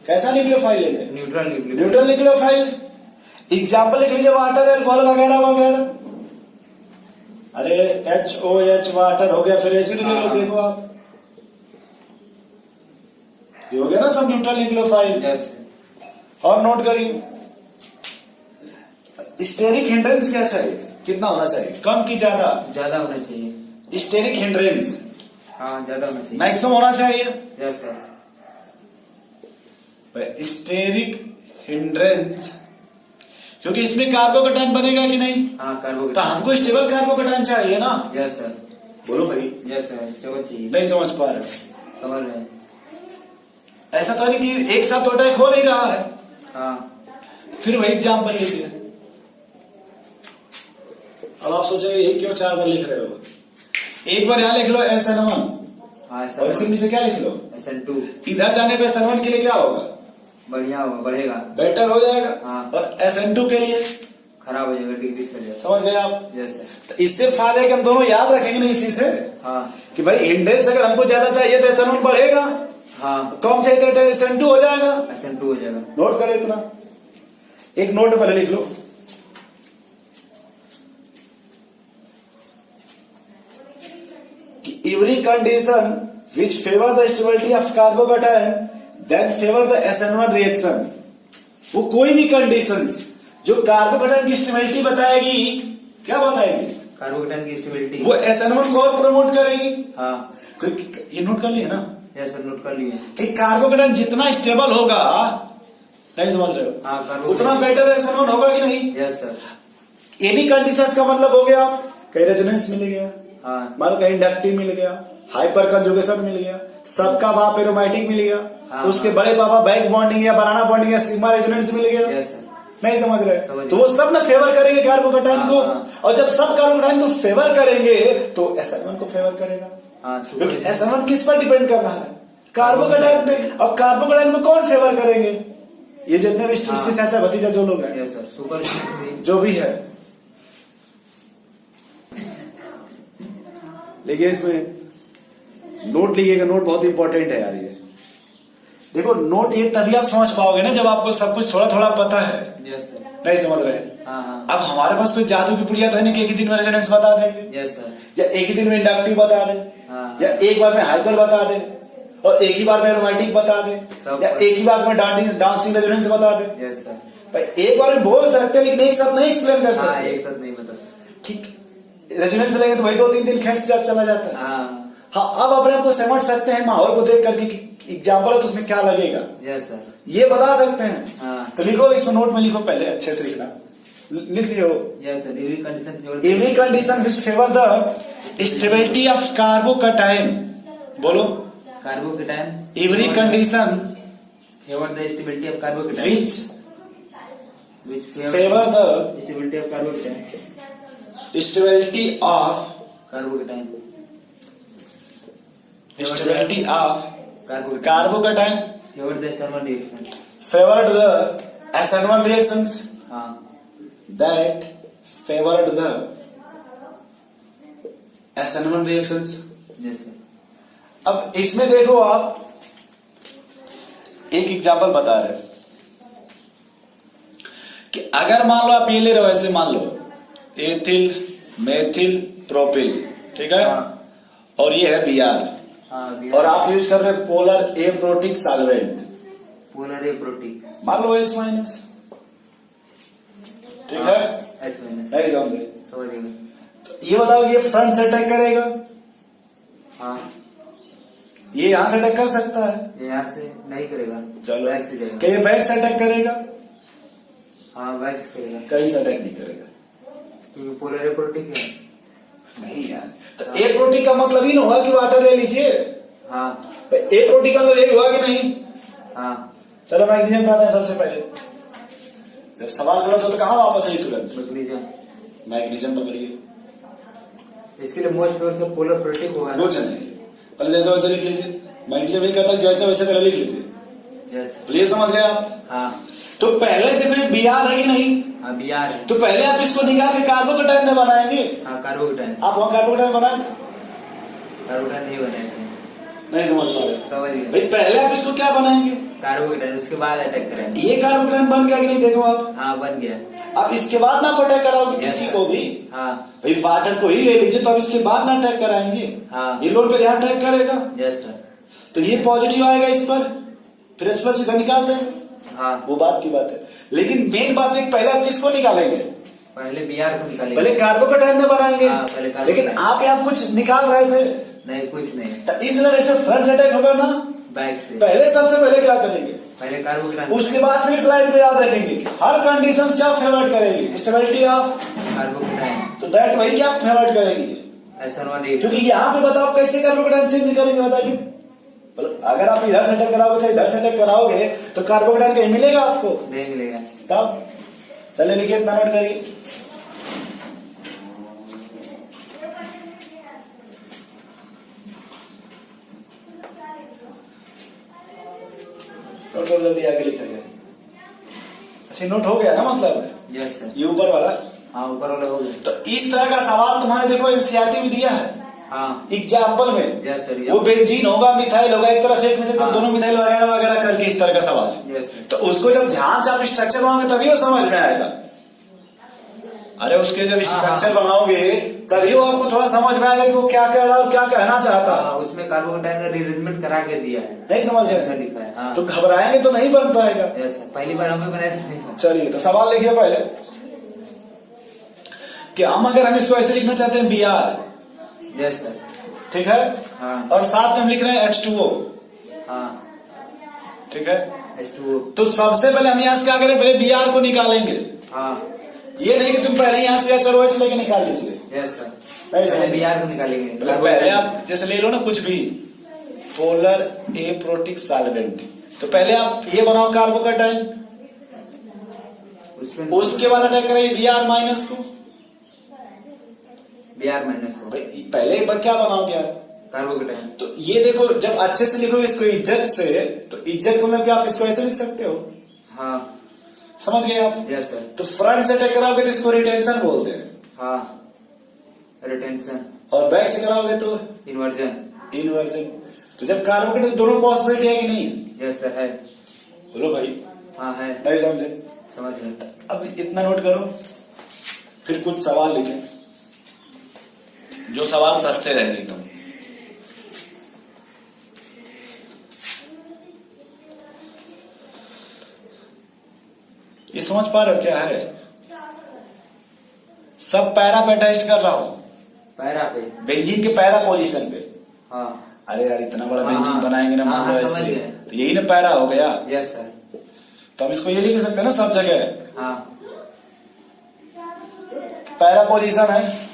कैसा न्यूक्लियोफाइल लेंगे? Neutral neutral nucleophile. Example लिख लीजिए, वाटर, अल्कोहल वगैरह वगैरह। अरे HOH वाटर हो गया, फिर एसिड ले लो, देखो आप ये हो गया ना सब न्यूट्रल न्यूक्लियोफाइल। यस। और नोट करिए, स्टेरिक हिंड्रेंस क्या चाहिए, कितना होना चाहिए, कम की ज्यादा? ज्यादा होना चाहिए। स्टेरिक हिंड्रेंस हाँ ज्यादा होना चाहिए। मैक्सिमम होना चाहिए। Yes sir. स्टेरिक हिंड्रेंस, क्योंकि इसमें कार्बोकैटायन बनेगा कि नहीं? हाँ तो कार्बोकैटायन। हमको स्टेबल कार्बोकैटायन चाहिए ना। Yes sir. बोलो भाई। यस सर, स्टेबल चाहिए। नहीं समझ पा रहे? समझ रहे हैं। ऐसा तो नहीं कि एक साथ तो अटैक हो नहीं रहा है। हाँ। फिर वही एग्जाम्पल लीजिए। अब आप सोचेंगे ये क्यों 4 बार लिख रहे हो? एक बार यहाँ लिख लो SN1, हाँ और इसके नीचे क्या लिख लो? SN2। इधर जाने पे SN1 के लिए क्या होगा? बढ़िया होगा, बढ़ेगा, बेटर हो जाएगा। हाँ। और SN2 के लिए खराब हो जाएगा, डिक्रीज कर जाएगा। समझ गए आप? Yes sir. तो इससे फायदा है कि हम दोनों याद रखेंगे ना इसी से, हाँ कि भाई हिंड्रेंस अगर हमको ज्यादा चाहिए तो SN1 बढ़ेगा, हाँ। कम चाहिए तो SN2 हो जाएगा। SN2 हो जाएगा। नोट करें इतना, एक नोट पहले लिख लो। Every condition which favor the stability of carbocation then favor the SN1 reaction। वो कोई भी कंडीशंस जो कार्बोकैटायन की स्टेबिलिटी बताएगी, क्या बताएगी? कार्बोकैटायन की स्टेबिलिटी, वो SN1 को और प्रमोट करेगी। हाँ। ये नोट कर लिए ना? यस सर, नोट कर लिए। कि कार्बोकैटायन जितना स्टेबल होगा, नहीं समझ रहे हो? हाँ उतना बेटर SN1 होगा कि नहीं? Yes sir. एनी कंडीशंस का मतलब हो गया, कहीं रेजोनेंस मिल गया, हाँ मान लो कहीं इंडक्टिव मिल गया, हाइपर कंजुगेशन मिल गया, सबका बाप एरोमेटिक मिल गया, हाँ, उसके हाँ। बड़े पापा बैक बॉन्डिंग या बनाना बॉन्डिंग या सिग्मा रेजोनेंस मिल गया। Yes sir. नहीं समझ रहे? समझ तो वो सब ना फेवर करेंगे कार्बोकैटायन हाँ, को। हाँ। और जब सब कार्बोकैटायन को फेवर करेंगे तो SN1 को फेवर करेगा, हाँ क्योंकि SN1 किस पर डिपेंड कर रहा है? कार्बोकैटायन पे। और कार्बोकैटायन को कौन फेवर करेंगे? ये जितने भी उसके चाचा भतीजा जो लोग हैं, यस सर, सुपर जो भी है। देखिए इसमें नोट लिखिएगा, नोट बहुत इंपॉर्टेंट है यार। ये देखो नोट ये तभी आप समझ पाओगे ना जब आपको सब कुछ थोड़ा थोड़ा पता है। Yes sir. नहीं समझ रहे? हाँ हाँ। अब हमारे पास कोई जादू की पुड़िया तो है नहीं कि एक ही दिन में रेजोनेंस बता देंगे, यस सर। या एक ही दिन में इंडक्टिव बता दें, हाँ। या एक बार में हाइपर बता दें, और एक ही बार में एरोमेटिक बता दें, या एक ही बार में डांसिंग रेजोनेंस बता दें। Yes sir. भाई एक बार में बोल सकते हैं लेकिन एक साथ नहीं एक्सप्लेन कर हाँ सकते। एक साथ नहीं बता सकते। ठीक, रेजोनेंस लेंगे तो वही 2-3 दिन खींच चला जाता है। हाँ हाँ, अब अपने आप को समझ सकते हैं माहौल को देख करके कि एग्जाम्पल है तो उसमें क्या लगेगा, यस सर। ये बता सकते हैं। हाँ। तो लिखो, इस नोट में लिखो, पहले अच्छे से लिखना, लिख लियो। Yes sir. Every condition which favour the stability of carbocation, बोलो। Carbocation. Every condition favour the stability of carbocation. Which favour the stability of carbocation. Stability of carbocation. Stability of carbocation. Carbocation favour the SN1 reaction. favored the SN1 reactions हाँ। that favored the SN1 reactions। Yes sir. अब इसमें देखो आप एक example बता रहे कि अगर मान लो आप ये ले रहे हो, ऐसे मान लो एथिल मेथिल प्रोपिल, ठीक है, हाँ। और ये है Br, हाँ और आप यूज कर रहे हैं polar aprotic solvent, polar aprotic, मान लो H माइनस, ठीक है, H माइनस। नहीं समझे? समझिएगा। तो ये बताओ ये फ्रंट से अटैक करेगा, हाँ ये यहां से अटैक कर सकता है, ये यहाँ से नहीं करेगा, चलो बैक से जाएगा। क्या ये बैक से अटैक करेगा? हाँ बैक से करेगा, कहीं से अटैक नहीं करेगा, क्योंकि पोलर एप्रोटिक है। नहीं यार। तो एप्रोटिक का मतलब ही ना हुआ कि वाटर ले लीजिए, हाँ एप्रोटिक का मतलब ये हुआ कि नहीं? हाँ। चलो मैग्नीशियम पे आते हैं सबसे पहले। जब सवाल गलत हो तो कहाँ वापस आई तुरंत? मैग्नीशियम। मैग्नीशियम पकड़िए, इसके लिए मोस्ट फेवर से पोलर प्रोटिक होगा। वो चलेंगे, पहले जैसे वैसे लिख लीजिए। मैग्नीशियम ये कहता है जैसे वैसे पहले लिख लीजिए, यस। ये समझ गए आप? हाँ तो पहले देखो ये Br है कि नहीं, हाँ Br है। तो पहले आप इसको निकाल के कार्बोकैटायन में बनाएंगे। हाँ कार्बोकैटायन। आप वहां कार्बोकैटायन बनाए, कार्बोकैटायन नहीं बनाएगा। नहीं समझ पा रहे समझ गए। भाई पहले आप इसको क्या बनाएंगे? कार्बोकेटाइन, उसके बाद अटैक करेंगे। ये कार्बोकेटाइन बन गया कि नहीं? देखो आप, हाँ बन गया। अब इसके बाद ना अटैक कराओगे किसी को भी। हाँ भाई वाटर को ही ले लीजिए, तो अब इसके बाद ना अटैक कराएंगे। हाँ ये लोड पे ध्यान अटैक करेगा, यस सर। तो ये पॉजिटिव आएगा इस पर, फिर H प्लस इधर निकाल देंगे। हाँ वो बात की बात है, लेकिन मेन बात है पहले आप किसको निकालेंगे? पहले बीआर को निकालेंगे। पहले कार्बोकेटाइन में बनाएंगे। हाँ, पहले कार्बोकेटाइन। लेकिन आप यहाँ कुछ निकाल रहे थे, नहीं कुछ नहीं, तो इस लड़ाई से फ्रंट अटैक होगा ना। बैक से पहले सबसे पहले क्या करेंगे? पहले कार्बोकेटाइन, उसके बाद फिर इस लाइन को याद रखेंगे कि हर कंडीशन क्या फेवर करेगी? स्टेबिलिटी ऑफ, कार्बोकेटाइन तो दैट वही क्या फेवर करेगी? SN1 क्योंकि यहाँ पे बताओ कैसे कार्बोकेटाइन चेंज करेंगे, बताइए। मतलब अगर आप इधर से अटैक कराओगे चाहे इधर से अटैक कराओगे तो कार्बोकेटाइन कहीं मिलेगा आपको? नहीं मिलेगा। तब चलिए लिखिए, इतना नोट करिए। नोट करो जल्दी, आगे लिखेंगे। अच्छा नोट हो गया ना, मतलब यस सर। ये ऊपर वाला। हाँ ऊपर वाला हो गया। तो इस तरह का सवाल तुम्हारे देखो एनसीईआरटी में दिया है हाँ एग्जाम्पल में। Yes sir. वो बेंजीन होगा, मिथाइल होगा, एक तरफ एक मिथाइल, तो हाँ। दोनों मिथाइल वगैरह वगैरह करके इस तरह का सवाल। Yes sir. तो उसको जब ध्यान से आप स्ट्रक्चर बनाओगे तभी वो समझ में आएगा। अरे उसके जब स्ट्रक्चर बनाओगे तभी वो आपको थोड़ा समझ में आएगा कि वो क्या कह रहा है, क्या कहना चाहता है। उसमें कार्बोकेटाइन का रिअरेंजमेंट करा के दिया है, नहीं समझ ऐसा रहे लिखा है। हाँ तो घबराएंगे तो नहीं बन पाएगा। यस सर, पहली बार हमें बनाया था नहीं था। चलिए तो सवाल लिखिए पहले कि हम इसको ऐसे लिखना चाहते हैं Br, यस सर। ठीक है। हाँ और साथ में हम लिख रहे हैं H2O, हाँ ठीक है। H2O। तो सबसे पहले हम यहाँ से क्या करें? पहले Br को निकालेंगे। हाँ ये नहीं कि तुम पहले यहाँ से HOH लेके निकाल लीजिए। यस सर, नहीं समझ पहले बीआर को निकालेंगे। मतलब पहले आप जैसे ले लो ना कुछ भी, पोलर एप्रोटिक सॉल्वेंट, तो पहले आप ये बनाओ कार्बोकेटाइन, उसमें उसके बाद अटैक करें Br माइनस को। बीआर माइनस को भाई पहले एक बार क्या बनाओगे आप? कार्बोकेटाइन। तो ये देखो, जब अच्छे से लिखोगे इसको इज्जत से, तो इज्जत को मतलब कि आप इसको ऐसे लिख सकते हो। हाँ समझ गए आप? Yes sir. तो फ्रंट से अटैक कराओगे तो इसको रिटेंशन बोलते हैं, हाँ रिटेंशन। और बैक से कराओगे तो इन्वर्जन। इन्वर्जन। तो जब कार्बोकेटाइन दोनों पॉसिबिलिटी है कि नहीं? यस सर है। बोलो भाई, हाँ है, नहीं समझे? समझ गए। अब इतना नोट करो, फिर कुछ सवाल लिखें, जो सवाल सस्ते रहेंगे एकदम। ये समझ पा रहे हो क्या है? सब पैरा पे टेस्ट कर रहा हूं, पैरा पे। बेंजीन के पैरा पोजीशन पे। हाँ अरे यार इतना बड़ा हाँ, बेंजीन हाँ, बनाएंगे ना, हाँ, मान लो हाँ, समझ ऐसे, गए। तो यही ना पैरा हो गया। Yes sir. तो हम इसको ये लिख सकते हैं ना सब जगह, हाँ पैरा पोजीशन है।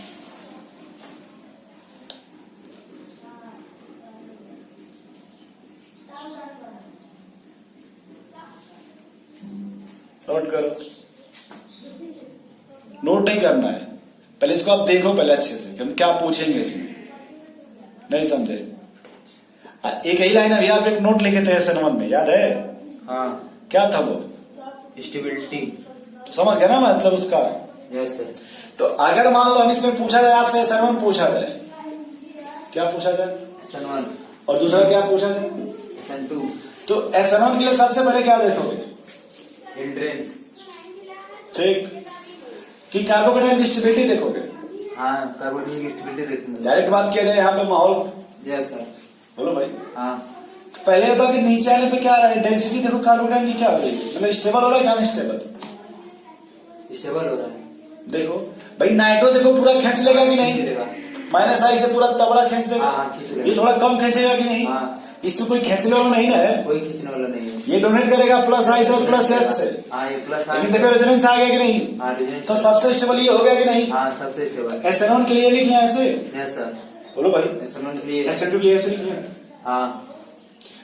नोट करो, नोट नहीं करना है, पहले इसको आप देखो पहले अच्छे से कि हम क्या पूछेंगे इसमें। नहीं समझे? एक ही लाइन अभी आप एक नोट लिखे थे SN1 में, याद है? हाँ क्या था वो? स्टेबिलिटी। तो समझ गया ना मतलब उसका? Yes sir. तो अगर मान लो हम इसमें पूछा जाए आपसे, SN1 पूछा जाए, क्या पूछा जाए? SN1 और दूसरा क्या पूछा जाए? SN2 तो SN1 के लिए सबसे पहले क्या देखोगे? हिंड्रेंस। ठीक, कि कार्बोकेटाइन की स्टेबिलिटी देखोगे। हाँ कार्बोकेटाइन की स्टेबिलिटी देखेंगे। डायरेक्ट बात किया जाए यहाँ पे माहौल, यस सर। बोलो भाई। हाँ तो पहले होता कि नीचे आने पे क्या रहा है, डेंसिटी देखो कार्बोकेटाइन की क्या हो रही है, मतलब स्टेबल हो रहा है क्या अनस्टेबल? स्टेबल हो रहा है। देखो भाई, नाइट्रो देखो पूरा खींच लेगा कि नहीं? खींच लेगा। -I से पूरा तबड़ा खींच देगा। हाँ, खींच लेगा। ये थोड़ा कम खींचेगा कि नहीं? हाँ इसमें कोई खींचने वाला नहीं ना है, कोई खींचने वाला नहीं है। ये डोनेट करेगा +I से और +H से। हाँ ये प्लस। लेकिन देखो रेजोनेंस आ गया कि नहीं? हाँ रेजोनेंस। तो सबसे स्टेबल ये हो गया कि नहीं? हाँ सबसे स्टेबल। SN1 के लिए लिखना है ऐसे, यस सर। बोलो भाई। SN1 के लिए। SN2 के लिए ऐसे लिखना है हाँ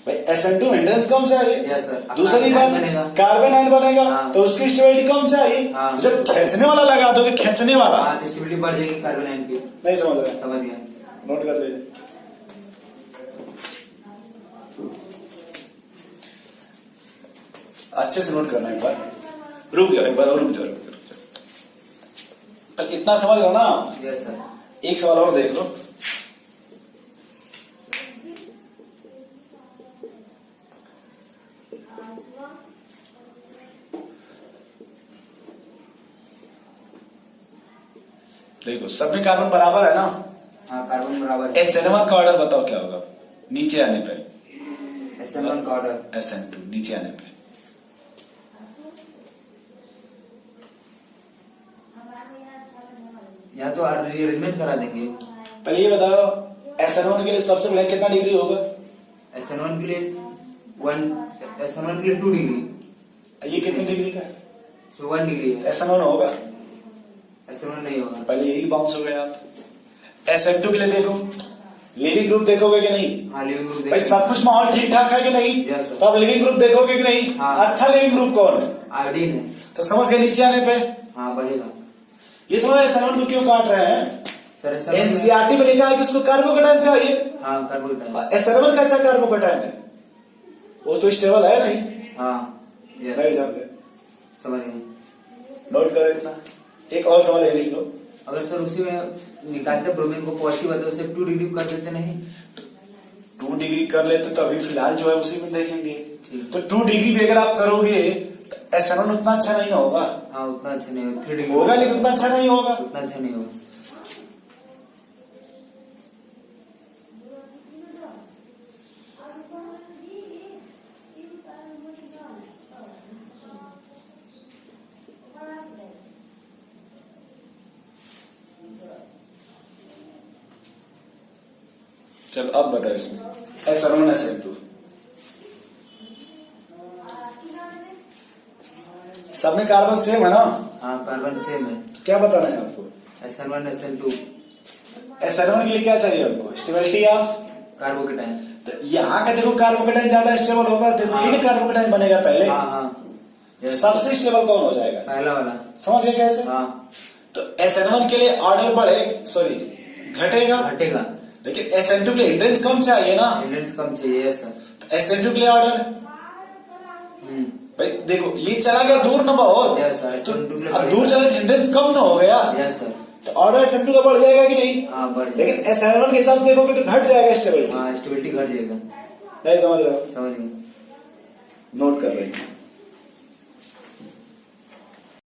भाई। SN2 हिंड्रेंस कम चाहिए। Yes sir. दूसरी बात, बनेगा। कार्बन आयन बनेगा, हाँ। तो उसकी स्टेबिलिटी कम चाहिए। हाँ। तो जब खींचने वाला लगा दोगे, खींचने वाला, हाँ तो स्टेबिलिटी बढ़ जाएगी कार्बोनाइन की। नहीं समझ रहे? समझ गया। नोट कर लीजिए। अच्छे से नोट करना, एक बार रुक जाओ, एक बार और रुक जाओ, रुक जाओ। पर इतना समझ लो ना। Yes sir. एक सवाल और देख लो, देखो सब में कार्बन बराबर है ना। हाँ कार्बन बराबर है। SN1 का ऑर्डर बताओ क्या होगा नीचे आने पे। SN1 का ऑर्डर SN2 नीचे आने पे। या तो रिअरेंजमेंट करा देंगे। पहले ये बताओ SN1 के लिए सबसे बड़ा कितना डिग्री होगा? SN1 के लिए 2 डिग्री। ये कितनी डिग्री का है? तो 1 डिग्री है। SN1 होगा? SN1 नहीं होगा। पहले यही बाउंस हो गए आप। SN2 के लिए देखो लिविंग ग्रुप देखोगे कि नहीं? हाँ लिविंग ग्रुप भाई सब कुछ माहौल ठीक ठाक है कि नहीं? Yes, sir. तो आप लिविंग ग्रुप देखोगे कि नहीं? हाँ। अच्छा लिविंग ग्रुप कौन है? आयोडीन है। तो समझ गए नीचे आने पे। हाँ बढ़ेगा। ये समझ SN1 को क्यों काट रहे हैं? सर SN1 एनसीईआरटी में लिखा है कि उसको कार्बोकैटायन चाहिए। हाँ कार्बोकैटायन। SN1 कैसा कार्बोकैटायन है? वो तो स्टेबल है नहीं। हाँ नहीं जानते, समझ गए। नोट करो इतना। एक और सवाल ये लिख लो। अगर सर उसी में निकालते ब्रोमीन को पॉजिटिव है तो उसे 2 डिग्री कर देते नहीं? 2 डिग्री कर लेते तो अभी फिलहाल जो है उसी में देखेंगे। ठीक। तो 2 डिग्री भी अगर आप करोगे तो SN1 उतना अच्छा नहीं होगा। हाँ उतना अच्छा नहीं होगा। 3 डिग्री होगा लेकिन उतना अच्छा नहीं होगा। उतना अच्छा नहीं होगा। चलो अब बताओ इसमें SN1 SN2 सब में कार्बन सेम है ना? हाँ कार्बन सेम है। तो क्या बताना है आपको? SN1 SN2 SN1 के लिए क्या चाहिए हमको? Stability of carbocation. तो यहाँ का देखो कार्बोकैटायन ज्यादा स्टेबल होगा। देखो हाँ। ये कार्बोकैटायन बनेगा पहले। हाँ हाँ yes, सबसे स्टेबल कौन हो जाएगा? पहला वाला। समझ गए कैसे? हाँ तो SN1 के लिए ऑर्डर बढ़े सॉरी घटेगा, घटेगा। लेकिन SN2 के लिए हिंड्रेंस कम चाहिए ना। हिंड्रेंस कम चाहिए सर। तो SN2 के लिए ऑर्डर भाई देखो ये चला गया दूर ना बहुत। Yes, sir. तो SN2 के लिए अब दूर चले तो हिंड्रेंस कम ना हो गया। Yes sir. तो ऑर्डर SN2 का बढ़ जाएगा कि नहीं? हाँ बढ़ जाएगा। लेकिन SN1 के हिसाब से देखोगे तो घट जाएगा स्टेबिलिटी। हाँ स्टेबिलिटी घट जाएगा। नहीं समझ रहे हो? समझ गए। नोट कर रहे हैं।